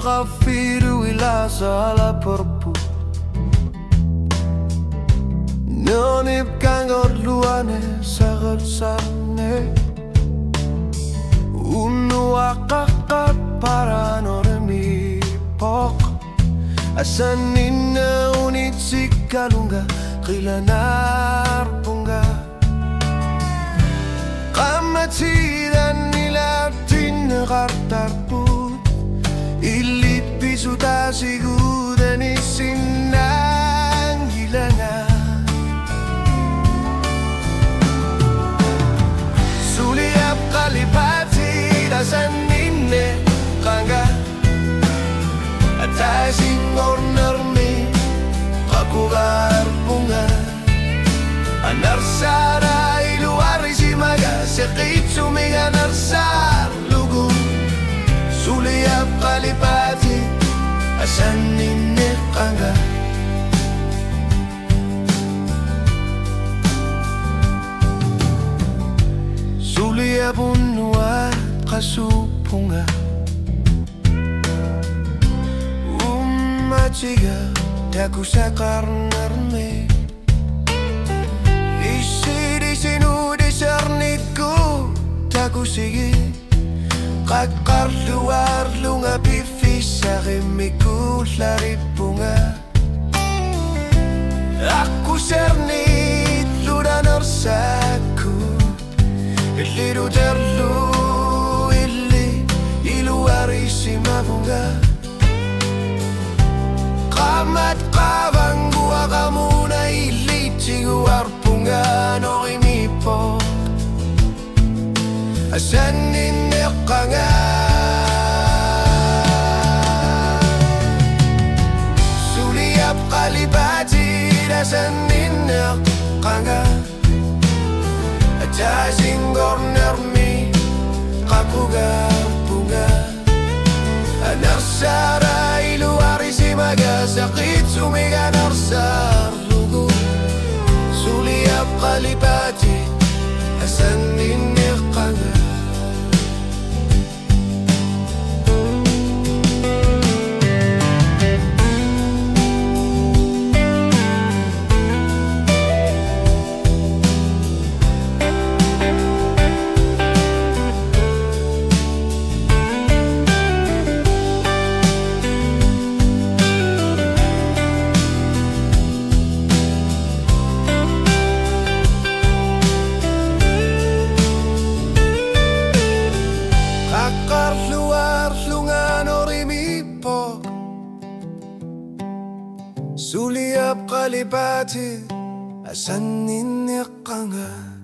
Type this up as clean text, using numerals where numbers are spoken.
kafiru ila sala perpu Nonip kangor luane sagat sarne Unu akakat para noremi pok Asan nina unit si kalunga Kilanar punga Kamatidan nila tinakartarput Ilit pisuta sigudan isinang hilanga Suliap kalipati dasan ninne kanga Atasing ornermi kakugar bunga Anarsara iluari si maga Sekit suminga narsar lugu Suliap kalipati asan ninne kanga Suliap unwa kasupunga Umachiga daku sakarnarme Isi di sinu di serniku daku sigi Kakar luar lunga bifis sarimiku lari bunga Aku sernit luda norsaku Iliru terlu iluari si mabunga Kamat kabang gua kamu na iliti guar bunga no imipo Asan ninekanga Suliap kalipati dasan ninekanga Atasing gornermi kakuga bunga Anarsara iluari si maga Sakit sumiga narsar lugu Suliap kalipati asan ninekanga Suliap kalipati asan ninekanga